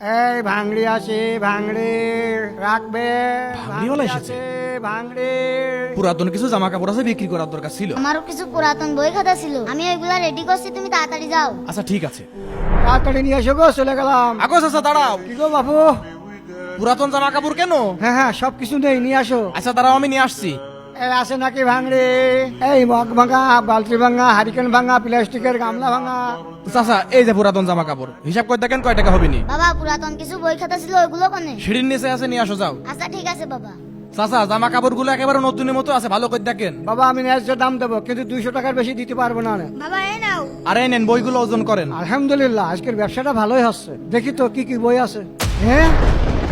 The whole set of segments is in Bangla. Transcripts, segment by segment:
এই ভাঙড়ি আছে, ভাঙড়ি রাখবে। ভাঙড়িওয়ালা এসেছে? ভাঙড়ি পুরাতন কিছু জামা কাপড় আছে বিক্রি করার দরকার ছিল। আমারও কিছু পুরাতন বই খাতা ছিল, আমি ওইগুলা রেডি করছি, তুমি তাড়াতাড়ি যাও। আচ্ছা ঠিক আছে। তাড়াতাড়ি নিয়ে এসো গো, চলে গেলাম। আগো চাচা দাঁড়াও, কি গো বাবু? পুরাতন জামা কাপড় কেন? হ্যাঁ হ্যাঁ, সব কিছু নেই, নিয়ে আসো। আচ্ছা দাঁড়াও, আমি নিয়ে আসছি। এই আছে নাকি ভাঙড়ি? এই মগ ভাঙা, বালতি ভাঙা, হারিকেন ভাঙা, প্লাস্টিকের গামলা ভাঙা। চাচা এই যে পুরাতন জামা কাপড়, হিসাব করে দেখেন কয় টাকা হবে নি। বাবা পুরাতন কিছু বই খাতা ছিল, ওইগুলো কোনে? সিঁড়ির নিচে আছে, নিয়ে আসো যাও। আচ্ছা ঠিক আছে বাবা। চাচা জামা কাপড় গুলো একেবারে নতুনের মতো আছে, ভালো করে দেখেন। বাবা আমি ন্যায্য দাম দেবো, কিন্তু 200 টাকার বেশি দিতে পারবো না। বাবা এই নাও। আরে নেন বইগুলো ওজন করেন। আলহামদুলিল্লাহ, আজকের ব্যবসাটা ভালোই হচ্ছে। দেখি তো কি কি বই আছে। হ্যাঁ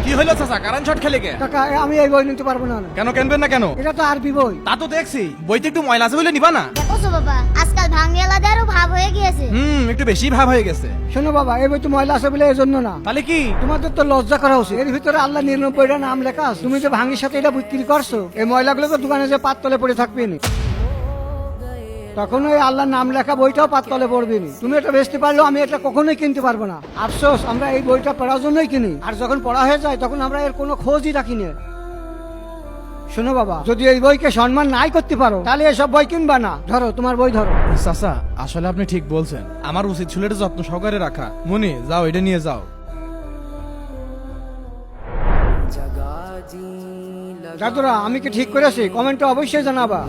কি হলো চাচা, কারেন্ট শর্ট খেলে কে? টাকা, আমি এই বই নিতে পারবো না। কেন কিনবেন না কেন? এটা তো আরবি বই। তা তো দেখছি, বইতে একটু ময়লা আছে বলে নিবা না। দেখো বাবা, আজকাল ভাঙিয়ালাদেরও ভাব হয়ে গিয়েছে। একটু বেশি ভাব হয়ে গেছে। শোনো বাবা, এই বই তো ময়লা আছে বলে এই জন্য না। তাহলে কি? তোমাদের তো লজ্জা করা উচিত। এর ভিতরে আল্লাহ 99টা নাম লেখা আছে। তুমি যে ভাঙির সাথে এটা বিক্রি করছো, এই ময়লাগুলো তো দোকানে যে পাততলে পড়ে থাকবে না। তখন ওই আল্লাহর নাম লেখা বইটাও পাততলে পড়বে না। তুমি এটা বেচতে পারলেও আমি এটা কখনোই কিনতে পারবো না। আফসোস, আমরা এই বইটা পড়ার জন্যই কিনি, আর যখন পড়া হয়ে যায় তখন আমরা এর কোনো খোঁজই রাখি না। শোনো বাবা, যদি এই বইকে সম্মান নাই করতে পারো তাহলে এসব বই কিনবা না। ধরো তোমার বই ধরো। চাচা আসলে আপনি ঠিক বলছেন, আমার উচিত ছিল এটা যত্ন সহকারে রাখা। মনি যাও, এটা নিয়ে যাও। দাদুরা, আমি কি ঠিক করেছি? কমেন্টে অবশ্যই জানাবা।